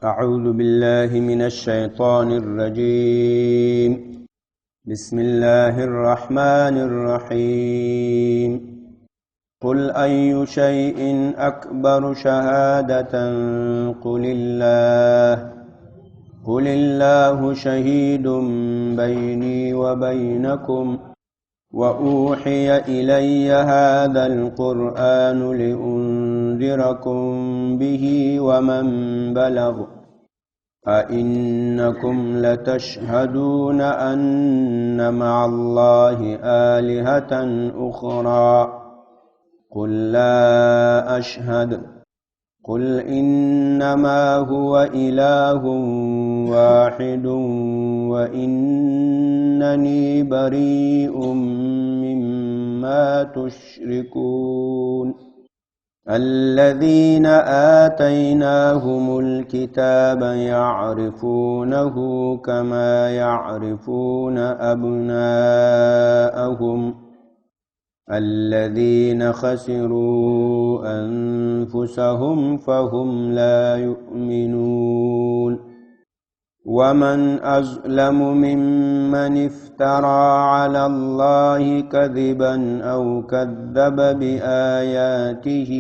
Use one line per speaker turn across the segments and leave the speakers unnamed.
أعوذ بالله من الشيطان الرجيم. بسم الله الرحمن الرحيم. قل أي شيء أكبر شهادة قل الله شهيد بيني وبينكم وأوحي إلي هذا القرآن لأنذركم به ومن بلغ أئنكم لتشهدون أن مع الله آلهة أخرى قل لا أشهد قل إنما هو إله واحد وإنني بريء مما تشركون. الذين آتيناهم الكتاب يعرفونه كما يعرفون أبناءهم الذين خسروا أنفسهم فهم لا يؤمنون. ومن أظلم ممن افترى على الله كذبا أو كذب بآياته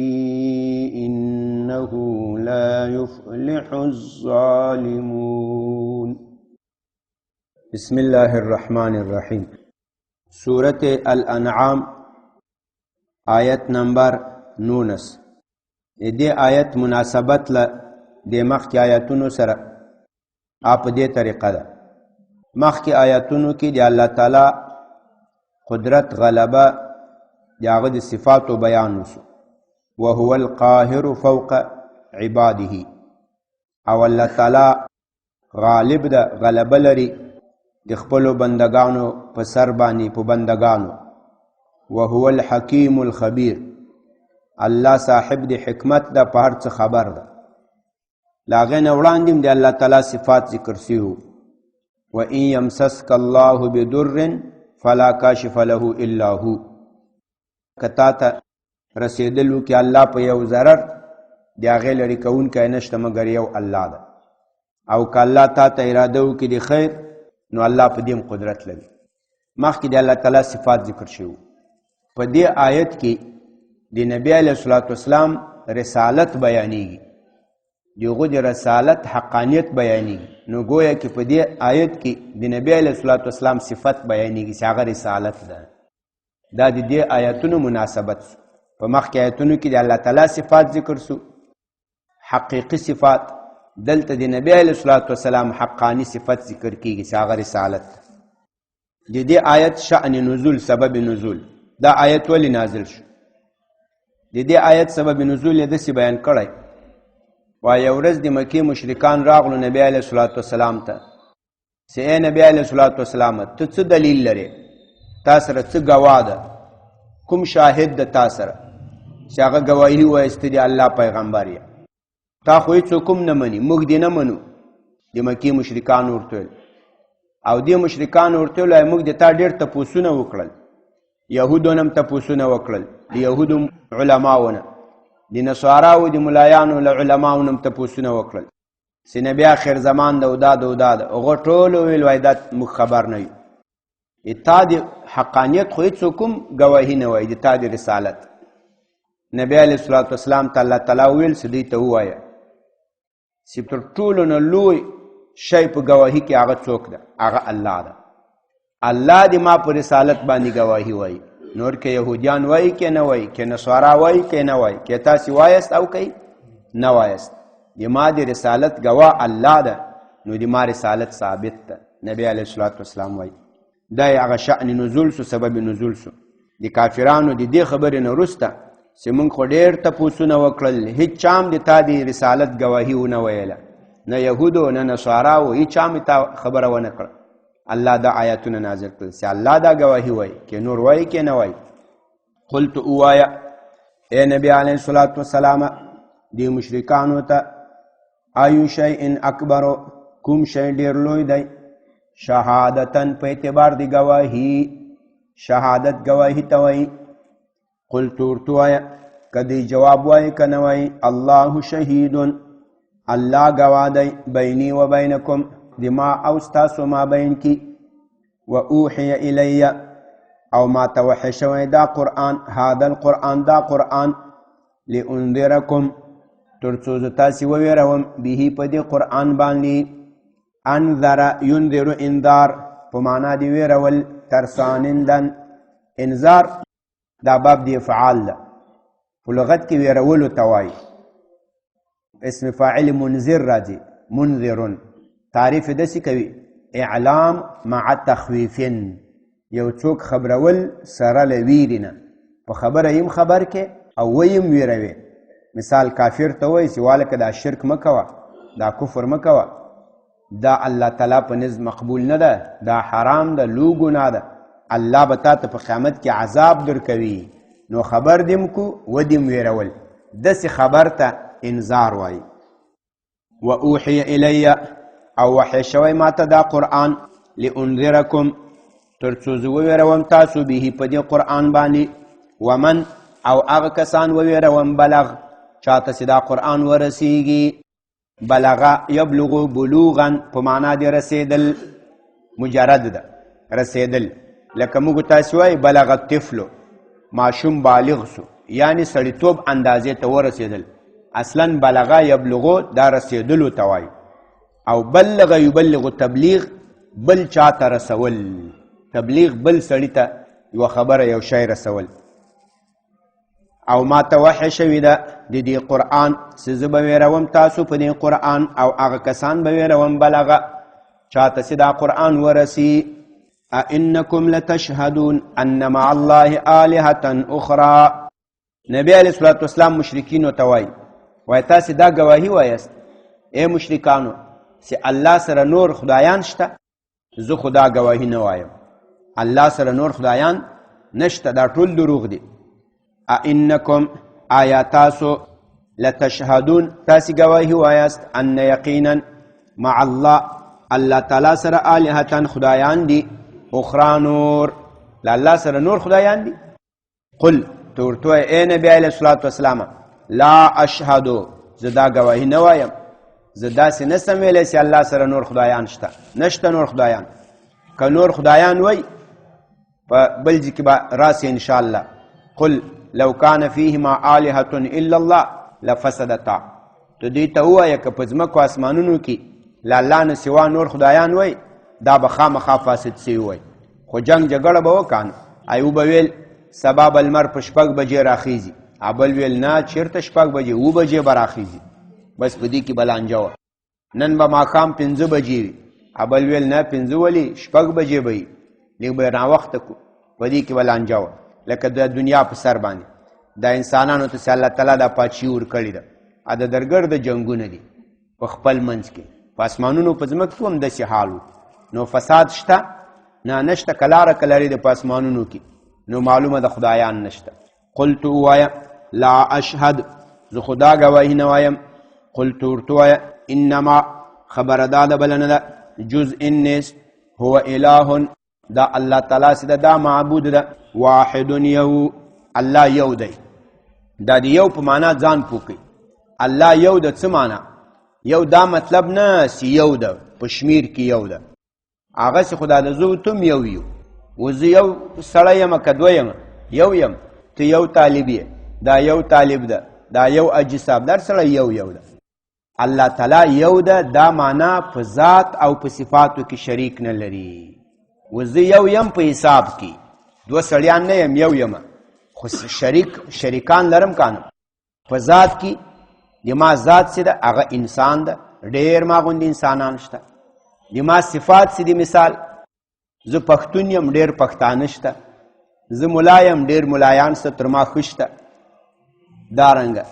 إنه لا يفلح الظالمون. بسم الله الرحمن الرحيم. سورة الانعام آیت نمبر 19. دې آیت مناسبت له د مخکې آیتونو سره په دې طریقه ده. مخکې آیتونو کې د الله تعالی قدرت غلبه د هغه د صفاتو بیان وسو. وهو القاهر فوق عباده، او الله تعالی غالب ده، غلبه لري د خپلو بندگانو په سر باندې په بندگانو. وهو الحکیم الخبیر، الله صاحب د حکمت ده، په هر څه خبر ده. لاغې نه وړاندې د الله تعالی صفات ذکر شوي. وإن يمسسك الله بضر فلا کاشف له الا هو. که تا ته رسېدلو کې الله په یو ضرر د هغې لرې کوونکی نشته مګر یو الله ده. او که الله تا ته اراده وکړي د خیر نو الله په دې قدرت لري. مخکې د الله تعالی صفات ذکر شوي. په دې آیت کې د نبی علیه الصلاة والسلام رسالت بیانېږي، دغه د رسالت حقانیت بیانېږي. نو گویا کې په دې آیت کې د نبی علیه الصلاة والسلام صفت بیانېږي چې هغه رسالت ده. دا د دې آیتونو مناسبت سو. په مخکې آیتونو کې د الله تعالی صفات ذکر سو، حقیقي صفات. دلته د نبی علیه الصلاة والسلام حقانی صفت ذکر کیږي چې هغه رسالت. د دې آیت شأن نزول، سبب نزول. دا آیت ولی نازل شو؟ د دې آیت سبب نزول یې داسې بیان کړی. وایي یو ورځ د مکې مشرکان راغلو نبی علیه الصلاة والسلام ته چې ای نبی علیه الصلاة والسلام، ته څه دلیل لرې؟ تا سره څه ګواه ده؟ کوم شاهد ده تا سره چې هغه ګواهي وایسته د الله پیغمبر یې؟ تا خو هېڅوک هم نه مني، موږ دې نه منو. د مکې مشرکان ورته ویل، او دې مشرکان ورته ویل موږ د تا ډېر تپوسونه وکړل. یهودو نه هم تپوسونه وکړل، د یهودو علماو نه، د نصاراو د ملایانو له علماو نه هم تپوسونه وکړل چې نبی آخر زمان ده او دا ده او دا ده. هغه ټولو ویل وایي دا موږ خبر نه یو. تا د حقانیت خو هېڅوک هم ګواهي نه وایي د تا د رسالت. نبی علیه الصلاة والسلام ته الله تعالی ویل چې دوی ته ووایه چې تر ټولو نه لوی شی په ګواهي کې هغه څوک ده؟ هغه الله ده. الله دې ما په رسالت باندې ګواهي وایي. نور که یهودیان وایي که نه وایي، که نصارا وایي که نه وایي، که تاسې وایست او که نه وایست، د ما د رسالت ګواه الله ده. نو د ما رسالت ثابت ده. نبی علیه الصلاة والسلام وایي. دا یې هغه شأن نزول سو، سبب نزول سو. د کافرانو د دې خبرې نه وروسته چې موږ خو ډېر تپوسونه وکړل، هېڅ چا هم د تا د رسالت ګواهي ونه ویله، نه یهودو نه نصاراو، هېڅ چا هم تا خبره ونه کړه. الله دا آیاتونه نازل کړل چې الله دا ګواهي وایي، که نور وایي که نه وایي. قلت اوایا، اے نبی علیه الصلاة والسلام دی مشرکانو ته، ایو شیء اکبر، کوم شی ډېر لوی دی؟ شهادتن په اعتبار دی گواهی، شهادت گواهی ته وایي. قلت ورته وایه، که دی جواب وایي که نه وایي، الله شهیدون، الله گواه دی بینی و بینکم دما او ستاسو ما بین کی و اوحی الی او ما توحی شوی دا قرآن هذا القرآن دا قرآن لانذرکم ترڅو زه تاسې وویروم به په دې قرآن باندې انذر ينذر انذار په معنا دی ویرول ترسانندن انذار دا باب دی فعال ده په لغت کې ویرولو ته وایي اسم فاعل منذر راځي منذر تعریف داسې کوي اعلام مع تخویف یو څوک خبرول سره له ویرې نه په خبره یم خبر کې او ویم ویروي مثال کافر ته وایي چې والکه دا شرک مه کوه دا کفر مه کوه دا الله تعالی په نزد مقبول نه ده دا حرام ده لو ګناه ده الله به تا ته په قیامت کې عذاب درکوي نو خبر دیم کو و دیم ویرول داسې خبر ته انذار وایي و اوحی الی او وحی شوی ما ته دا قرآن لانذرکم ترڅو زه وویروم تاسو به په دې قرآن باندې ومن او هغه کسان وویروم بلغ چاته چې دا قرآن ورسیږي بلغه یبلغ بلوغا په معنا دی رسیدل مجرد ده رسیدل لکه موږ تاسو وایي بلغ الطفل ماشوم بالغ سو یعنی سړیتوب اندازې ته ورسیدل اصلا بلغه یبلغو دا رسیدلو ته وایي او بلغ یبلغ تبلیغ بل چاته رسول تبلیغ بل سړي ته یوه خبره یو شی رسول او ما ته وحی شوي ده د دې قرآن چې زه به ویروم تاسو په دې قرآن او هغه کسان به ویروم بلغه چاته چې دا قرآن ورسي أئنکم لتشهدون ان مع الله آلهة اخرى نبی علیه الصلاة والسلام مشرکینو ته وایي تاسې دا ګواهي وایست ای مشرکانو چې الله سره نور خدایان شته زه خدا ګواهي نه وایم الله سره نور خدایان نشته دا ټول دروغ دي أئنکم آیا تاسو لتشهدون تاسې ګواهي وایست ان یقینا مع الله تعالی سره آلهة خدایان دي اخرى نور الله سره نور خدایان دي قل تورتو ای نبی علیه الصلاة والسلام لا اشهدو زه دا ګواهي نه وایم زه داسې نسم ویلی چې الله سره نور خدایان شته نشته نور خدایان که نور خدایان وی په بل ځای کې به راسي انشاءالله قل لو کان فیهما آلهة الا الله لفسدتا تو دې ته ووایه که په ځمکو اسمانونو کې له الله نه سوا نور خدایان وی دا به خامخا فاسد سوي وی خو جنګ جګړه به وکړو ایو به ویل سبا به لمر په 6 بجې راخیږي ابل ویل نه چیرته 6 بجې 9 بجې به راخیږي بس په دې کې به لانجه وه نن به ماښام 5 بجې وي ابل ویل نه 5 ولې 6 بجې به وي لږ به ناوخته کړو په دې کې به لانجه وه لکه د دنیا په سر باندې دا انسانانو ته چې الله تعالی دا پادشي ورکړې ده د درګرده جنګونه دي په خپل منځ کې په اسمانونو په ځمکه کې هم داسې حال و نو فساد شته نه نشته که لاره که لرې د په اسمانونو کې نو معلومه د خدایان نشته قلت ووایه لا اشهد زه خدا ګواهي نه وایم قلت ورته ووایه انما خبره دا ده بله نه ده جزء نیست هو اله دا الله تعالی چې دا معبود ده واحد یو الله یو دی دا د یو په معنا ځان پوکي الله یو د څه معنا یو دا مطلب نه چې یو ده په شمیر کې یو ده هغه چې خدا د زو تم یو یو وزه یو سړی یم که دوه یم یو یم ته یو طالب یې دا یو طالب ده دا یو اجي صاحب در سړی یو ده الله تعالی یو ده دا معنا په ذات او په صفاتو کې شریک نه لري وزه یو یم په حساب کې دوه سړیان نه یم یو یم خو شریکان لرم کانم په ذات کې د ما ذات چې ده هغه انسان ده ډېر ما غوندې انسانان شته د ما صفات چې دي مثال زه پښتون یم ډېر پښتانه شته زه ملا یم ډېر ملایان شته تر ما ښه شته دارنګه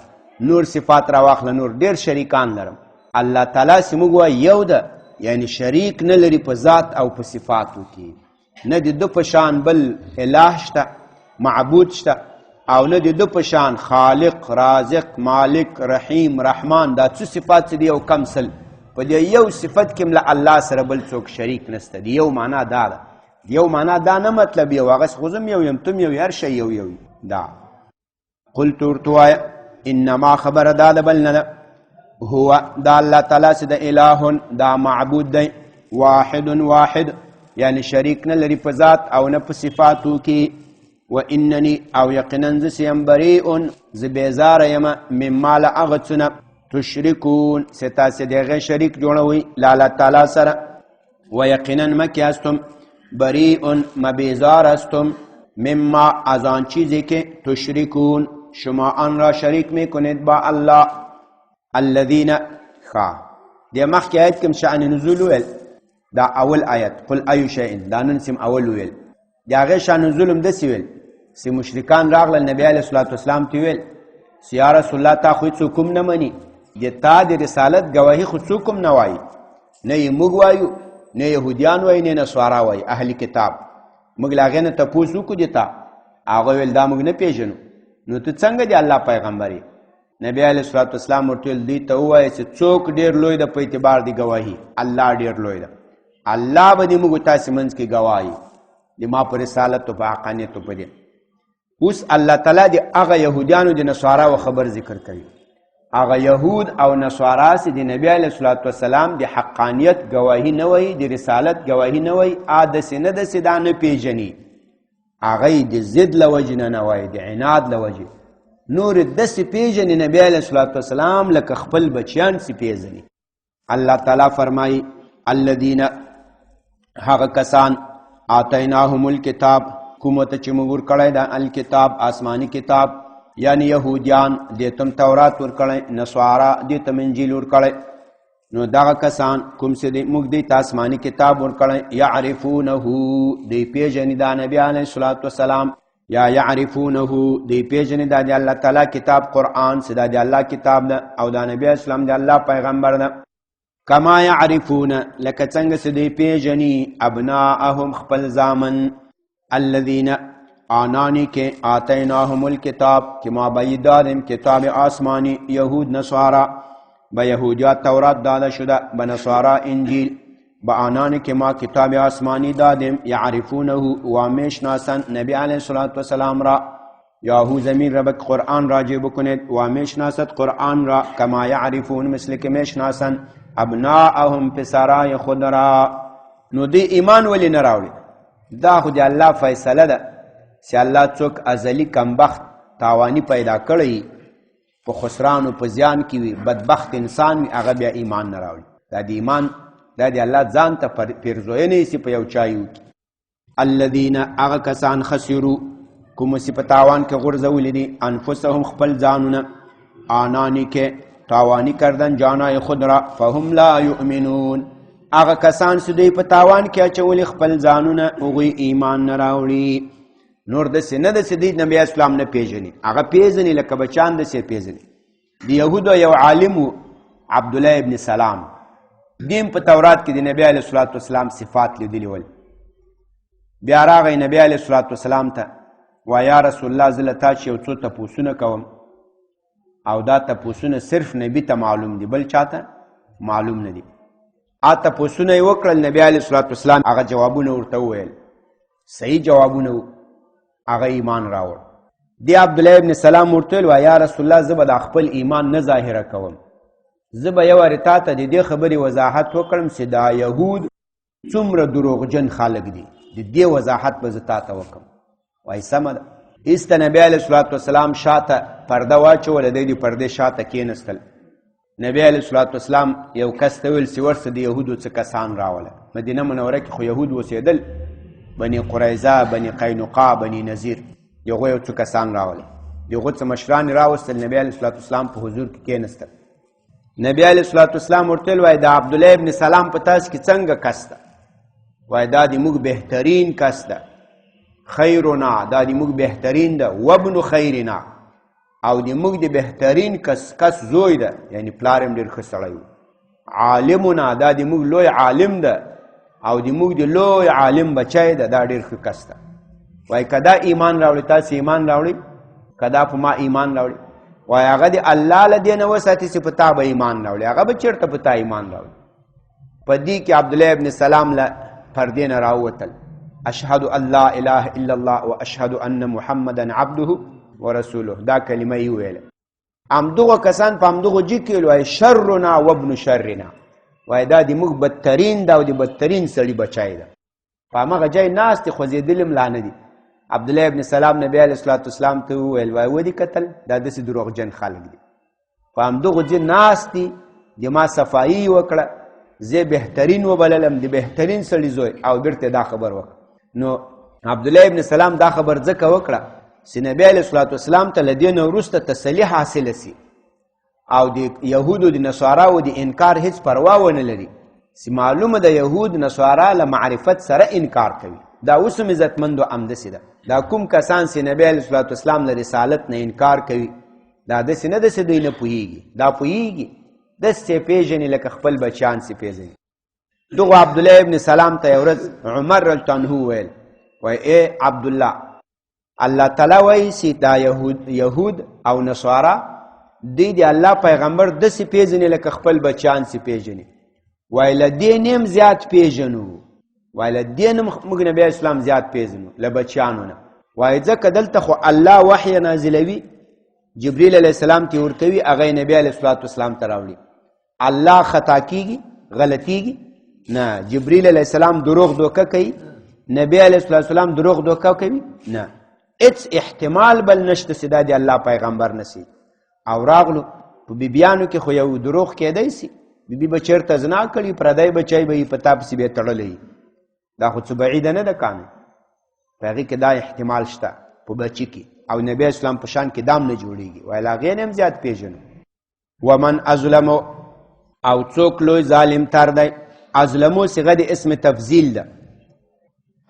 نور صفات را واخله نور ډېر شریکان لرم الله تعالی چې موږ وایو یو ده یعنی شریک نه لري په ذات او په صفاتو کې نه د ده په شان بل اله شته معبود شته او نه د ده په شان خالق رازق مالک رحیم رحمان دا څه صفات چې دي یو کم سل په دې یو صفت کې له الله سره بل څوک شریک نشته دی یو معنا دا ده یو معنا دا نه مطلب یو هغه خو زم یو یم تم یو هر شی یو دا قلت ورته وایه انما خبره دا ده بل نه ده هو دا الله تعالی سي د اله دا معبود دی واحد واحد یعنی شریک نه لري په ذات او نه په صفاتو کې و انني او یقینا ز سیم بریء ز بیزار یم مما لا اغتنا تشركون ستا سي دغه شریک جوړوي لاله تعالی سره و یقینا مکی استم بریء مبیزار استم مما از آن چیزی که تشركون شما آن را شریک میکنید با الله الذين دی مخی آیت کم شأن نزول ویل دا اول آیت قل ایو شئین دا ننسیم اول ویل دی آغی شأن نزولم دسی ویل سی مشرکان راغل نبی علیہ السلام تی ویل سی یا رسول اللہ تا خوی څوکم نمانی دی تا دی رسالت گواهی خود څوکم نوائی نه موږ وایو نه یهودیان وای نه نصارا وای اهل کتاب موږ لاغې نه تپوسو کو دیتا هغه ویل دا موږ نه پیژنو نو ته څنګه دی الله پیغمبري نبی علیہ السلام ورته دی ته وای چې څوک ډیر لوی د په اعتبار دی گواهی الله ډیر لوی ده الله به دې موږ تاسو منځ کې گواهی د ما پر رسالت او حقانیت په دې اوس الله تعالی دی هغه يهودانو د نصارا او خبر ذکر کوي هغه يهود او نصارا سي د نبی علیہ السلام د حقانیت گواهی نه وای د رسالت گواهی نه وای عاد سینه د سیدانه پیژني هغه د ضد لوجنه نه وای د عناد لوجه نور د سی پیژني نبی علیہ السلام لکه خپل بچیان سی پیژني الله تعالی فرمای الذين هغه کسان آتیناهم الکتاب کومته چې موږ ورکړی دا الکتاب آسمانی کتاب یعنی یهودیان دیتم تورات ورکړی نصارا دیتم انجیل ورکړی نو دغه کسان کوم چې موږ دیت آسمانی کتاب ورکړی یعرفونه دی پیژني دا نبی علیہ السلام یا یعرفونه دی پیژني دا دی الله تعالی کتاب قرآن سدا دی الله کتاب ده او دا نبی اسلام دی الله پیغمبر ده کما یعرفون لکه څنګه چې دی پیژني ابناءهم خپل زامن الذين آنانی که آتیناهم الکتاب که ما بایدادم کتاب آسمانی یهود نصارا با یهودیات تورات داده شده با نصارا انجیل با آنانی که ما کتاب آسمانی دادیم یعرفونه و میشناسن نبی علیہ السلام را یاهو زمین را به قرآن راجع بکنید و میشناسد قرآن را کما یعرفون مثل که میشناسن ابناءهم پسرای خود را نو دی ایمان ولی نراولی دا خود الله فیصله ده سی الله څوک ازلی کمبخت تاوانی پیدا کړی په خسران او په زیان کې وي بدبخت انسان وي هغه بیا ایمان نه راوړي دا دی ایمان دا دی الله ځان ته پیرزوینې سی په یو چایو کې الذين هغه کسان خسروا کوم سی په تاوان کې غورځولې دي انفسهم خپل ځانونه آنانی کې تاوانی کردن جانای خود را فهم لا یؤمنون هغه کسان چې دوی په تاوان کې اچولې خپل ځانونه هغوی ایمان نه راوړي نور داسې نه ده چې دوی نبي اسلام نه پیژني هغه پیژني لکه بچان داسې پیژني د یهودو یو عالم عبدالله ابن سلام دیم په تورات کې د نبی علیه السلام صفات لیدلي ول بیا راغی نبی علیه السلام ته و یا رسول الله زه له تا چې یو څو تپوسونه کوم او دا تپوسونه صرف نبی ته معلوم دي بل چاته معلوم نه دي تپوسونه یې وکړل نبی علیه السلام هغه جوابونه ورته وویل صحیح جوابونه هغه ایمان راوړ دی عبدالله ابن سلام ورته ویل یا رسول الله زه به د خپل ایمان نه ظاهره کوم زه به یو وارې تا ته د دې خبرې وضاحت وکړم چې دا یهود څومره دروغجن خلک دي د دې وضاحت به زه تا ته وکړم وایي سمه ده ایسته نبی علیه السلام شاته پرده واچوله دی د پردې شاته کېنستل نبی علیه السلام یو کس ته ویل چې ورسه د یهودو څه کسان راوله مدینه منوره کې خو یهود اوسېدل بني قریظه بني قینقاع بني نذیر د هغوی یو څو کسان راوله د هغو څه مشران یې راوستل نبی علیه السلام په حضور کې کېنستل نبی علیه السلام ورته ویل وایي د عبدالله ابن سلام په تاسو کې څنګه کس ده وایي دا د موږ بهترین کس ده خیرنا دا د موږ بهترین ده وابن خیرنا او د موږ د بهترین کس زوی ده یعنی پلار هم ډېر ښه سړی و عالمنا دا د موږ لوی عالم ده او د موږ د لوی عالم بچی ده دا ډېر ښه کس ده وایي که دا ایمان راوړي تاسې ایمان راوړئ که دا په ما ایمان راوړي وایي هغه د الله له دې نه وساتي چې په تا به ایمان راوړي هغه به چېرته په تا ایمان راوړي په دې کې عبدالله ابن سلام له پردې نه راووتل اشهد ان لا اله الا الله و اشهد ان محمدا عبده ورسوله دا کلمه یې ویله همدغه کسان په همدغه جي کې وایي شرنا وابن شرنا، وایي دا د موږ بدترین دا او د بدترین سړي بچی ده. په همغه ځای ناست دي خوځېدلي هم لا نه دي. عبدالله ابن سلام نبی علیه الصلاة والسلام ته وویل وایي ودې کتل دا داسې دروغجن خلک دي. په همدغه ځای ناست دي، د ما صفایي وکړه، زه بهترین وبللم، د بهترین سړي زوی، او بیرته دا خبر وکړه. نو عبدالله ابن سلام دا خبر ځکه وکړه چې نبی علیه الصلاة والسلام ته له دې نه وروسته تسلي حاصله سي او د یهودو د نصاراو د انکار هیڅ پروا ونه لري چې معلومه د یهود نصارا له معرفت سره انکار کوي. دا اوس هم عزتمندو همداسې ده. دا کوم کسان چې نبی علیه الصلاة والسلام له رسالت نه انکار کوي دا داسې نه ده چې دوی نه پوهېږي، دا پوهېږي، داسې پېژني لکه خپل بچیان چې پېژني. دغو عبدالله ابن سلام ته یو ورځ عمر رضی الله عنه ویل وایي ای عبدالله، الله تعالی وایي چې دا یهود او نصارا دوی د الله پیغمبر داسې پېژني لکه خپل بچیان چې پېژني. وایي له دې نه هم زیات پېژنو، وایي له دې نه موږ نبي اسلام زیات پېژنو له بچیانو نه. وایي ځکه دلته خو الله وحی نازلوي، جبریل علیه السلام ته ورکوي، هغه نبی علیه الصلاة والسلام ته راوړي. الله خطا کیږي، غلطیږي نه. جبریل علیه السلام دروغ دوکه کوي، نبی علیه الصلاة والسلام دروغ دوکه کوي نه. هیڅ احتمال بل نشته چې دا د الله پیغمبر نسی. او راغلو په بیبیانو کې خو یو دروغ کېدی سي، بیبي به چېرته زنا کړي، پردی بچی به یې په تا پسې به یې تړلی، دا خو څه بعیده نه ده کانه. په هغې کې دا احتمال شته په بچي کې، او نبی اسلام په شان کې دام نه جوړېږي. وایي له هغې نه هم زیات پېژنو. ومن اظلمو، او څوک لوی ظالم تر دی. اظلمو صیغه د اسم تفضیل ده.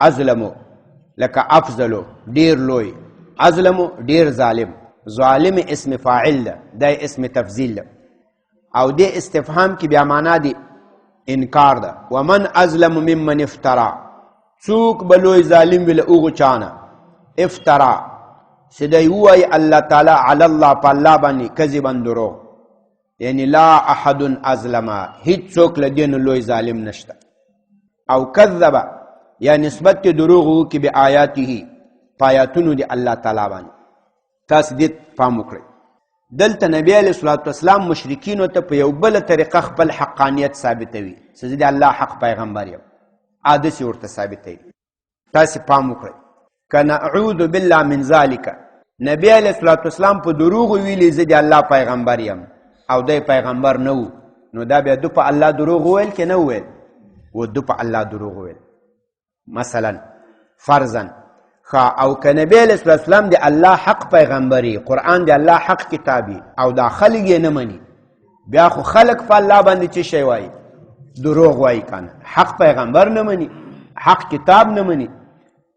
اظلمو لکه افضلو، ډیر لوی، اظلمو ډیر ظالم. ظالم اسم فاعل ده، دا اسم تفضیل ده. او د استفهام کې بیا معنا دی انکار ده. ومن اظلم ممن افترا، څوک به لوی ظالم وي له هغو چانه افترا چې دی ووایي الله تعالی علی الله په الله باندې کذبا دروغ، یعنی لا احد اظلم، هیڅ څوک له دې نه لوی ظالم نشته. او کذب یا نسبت دروغ وکړي بآیاته، په آیاتونو د الله تعالی باندې. تاسو دې پام وکړئ. دلته نبی علیه الصلاة والسلام مشرکینو ته په یو بله طریقه خپل حقانیت ثابتوي چې زه د الله حق پیغمبر یم، داسې ورته ثابتوي. تاسې پام وکړئ. که نعوذ بالله من ذلک، نبی علیه الصلاة والسلام په دروغو ویلي زه د الله پیغمبر یم او دی پیغمبر نه و، نو دا بیا دو په الله دروغ وویل که نه وویل؟ و دو په الله دروغ وویل. مثلا فرضاً او که نبی علیه السلام د الله حق پیغمبري، قرآن د الله حق کتابي، او دا خلک یې نه مني، بیا خو خلک په الله باندې څه شی وایي؟ دروغ وایي کنه. حق پیغمبر نه مني، حق کتاب نه مني،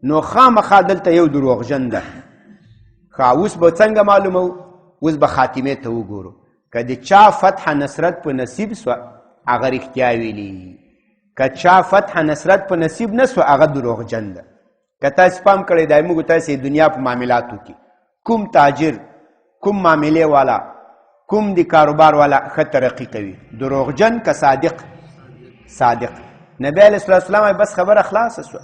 نو خامخا دلته یو دروغجن ده. اوس به څنګه معلومو؟ اوس به خاتمې ته وګورو. که د چا فتح نصرت په نصیب سوه هغه رښتیا ویلي، که چا فتح نصرت په نصیب نه سوه هغه دروغجن ده. که تاسو پام کړئ دا موږ تاسې دنیا په معاملاتو کې کوم تاجر، کوم معاملې والا، کوم د کاروبار والا ښه ترقي کوي؟ دروغجن که صادق؟ صادق. نبی علیه السلام بس خبره خلاصه سوه.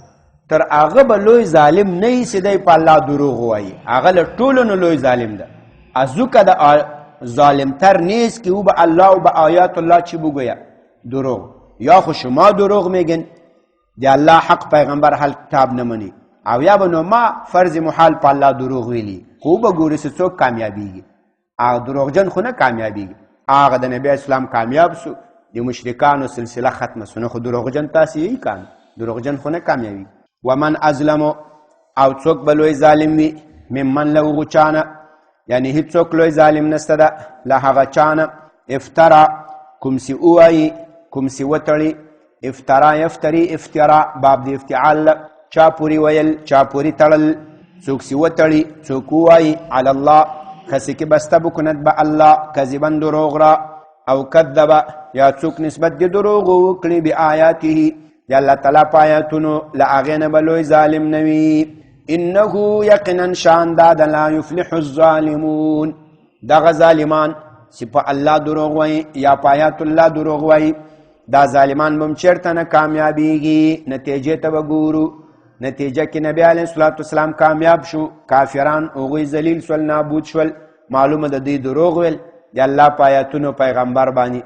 تر هغه به لوی ظالم نه وي چې دی په الله دروغ ووایي، هغه له ټولو نه لوی ظالم ده. ازوکه د ظالمتر نیست که او به الله و به آیات الله چی بگوید؟ دروغ. یا خو شما دروغ میگن، دی الله حق پیغمبر حل کتاب نمانی، او یا به نو ما فرض محال په الله دروغ ویلی، خو به ګورې چې څوک کامیابیږي. هغه دروغجن خو نه کامیابیږي. هغه د نبی اسلام کامیاب سو، د مشرکانو سلسله ختمه سو، نه خو دروغجن تاسې یې کان، دروغجن خو نه کامیابي. ومن ازلمو، او څوک به لوی ظالم وي، ممن له هغو چانه، یعنی هیڅوک لوی ظالم نشته ده له هغه چانه افترا، کوم چې ووایي، کوم چې وتړي. افترا یفتري، افترا باب د افتعال، چا پورې ویل، چا پورې تړل. څوک چې وتړي، څوک ووایي علی الله، کسی که بسته بکند به الله، کذبا دروغ را. او کذب، یا څوک نسبت د دروغ وکړي بآیاته، د الله تعالی په آیاتونو، له هغې نه به لوی ظالم نه وي. انه یقینا شان دا لا یفلح الظالمون، دغه ظالمان چې په الله دروغ وایي یا په آیات الله دروغ وایي، دا ظالمان به هم چېرته نه کامیابیږي. نتیجې ته به ګورو. نتیجه کې نبی علیه الصلاة والسلام کامیاب شو، کافران هغوی ذلیل شول، نابود شول. معلومه د دوی دروغ ویل، د الله په آیاتونو پیغمبر باندې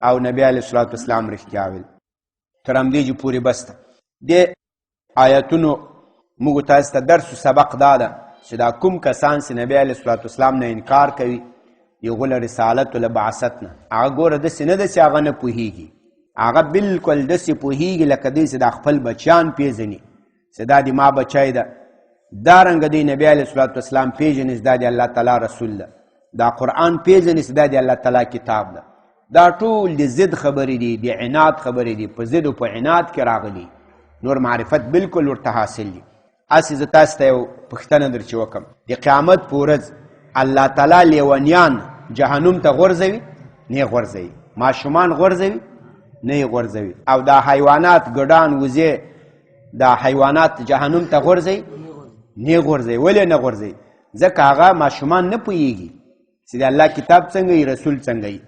او نبی علیه الصلاة والسلام رښتیا ویل. تر همدې چې پورې بس ده. د آیاتونو موږ تاسو ته درس و سبق دا ده چې دا کوم کسان چې نبی علیه الصلاة والسلام نه انکار کوي یغه له رسالت و له بعثت نه، هغه ګوره داسې نه ده چې هغه نه پوهېږي، هغه بلکل داسې پوهېږي لکه دی چې دا خپل بچیان پیژني چې دا د ما بچی ده. دارنګه دی نبی علیه الصلاة والسلام پیژني چې دا د الله تعالی رسول ده، دا قرآن پیژني چې دا د الله تعالی کتاب ده. دا ټول د ضد خبرې دي، د عناد خبرې دي، په ضد او په عناد کې راغلي. نور معرفت بلکل ورته حاصل دي. هسې زه تاسو ته یو پوښتنه در چې وکړم، د قیامت په ورځ الله تعالی لیونیان جهنم ته غورځوي؟ نه غورځوي. ماشومان غورځوي؟ نه غورځوي. او دا حیوانات ګډان وزې دا حیوانات جهنم ته غورځوي؟ نه غورځوي. ولې نه غورځوي؟ ځکه هغه ماشومان نه پوهېږي چې د الله کتاب څنګه وي، رسول څنګه وي.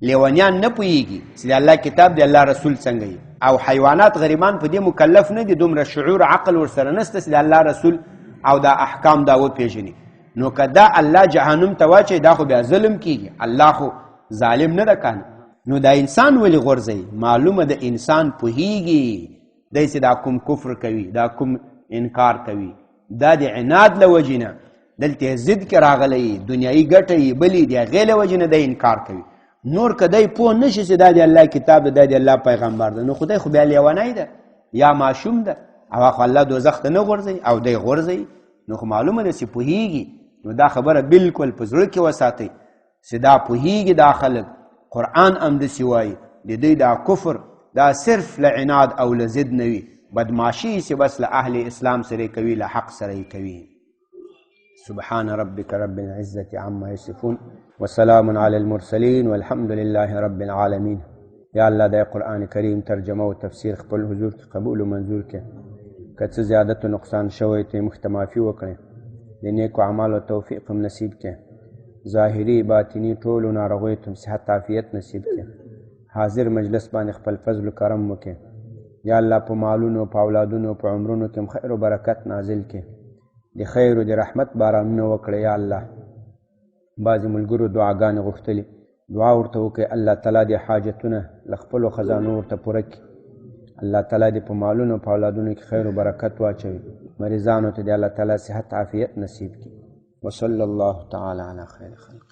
لیونیان نه پوهېږي چې د الله کتاب د الله رسول څنګه وي. او حیوانات غریبان په دې مکلف نه دي، دومره شعور عقل ورسره نشته چې د الله رسول او دا احکام دا وپېژني. نو که دا الله جهنم ته واچوي دا خو بیا ظلم کېږي، الله خو ظالم نه ده کنه. نو دا انسان ولې غورځوي؟ معلومه د انسان پوهېږي دی چې دا کوم کفر کوي، دا کوم انکار کوي، دا د عناد له وجې نه دلته ضد کې راغلی، دنیایي ګټه یې بلې د هغې له وجې نه دی انکار کوي. نور که دی پوه نه شي چې دا د الله کتاب ده، دا د الله پیغمبر ده، نو خدای خو بیا لیونی ده یا ماشوم ده، او خو الله دوزخ ته نه غورځوي او دی غورځوي. نو خو معلومه ده چې پوهېږي. نو دا خبره بلکل په زړه کې وساتئ چې دا پوهېږي دا خلک، قرآن همداسې وایي د دوی دا کفر دا صرف له عناد او له ضد نه وي، بدماشي چې بس له اهل اسلام سره کوي، له حق سره کوي. سبحان ربك رب العزة عما يصفون وسلام على المرسلين والحمد لله رب العالمين. یا الله د قرآن کریم ترجمه او تفسیر خپل حضور کې قبول او منظور کړي. که څه زیادت و نقصان شوی ته موږ ته معافي وکړي، د نیکو اعمالو توفیق هم نصیب کړي، ظاهري باطني ټولو ناروغیو ته صحت عافیت نصیب کړي. حاضر مجلس باندې خپل فضل و کرم وکړي. یا الله په مالونو، په اولادونو، په عمرونو کې هم خیر و برکت نازل کړي، د خیر و د رحمت بارانونه وکړي. یا الله بعضې ملګرو دعاګانې غوښتلي، دعا ورته وکړئ الله تعالی د حاجتونه له خپلو خزانو ورته پوره کړي. الله تعالی دې په مالونو په اولادونو کې خیر و برکت واچوي، مریضانو ته د الله تعالی صحت عافیت نصیب کړي. وصلی الله تعالی علی خیر خلق.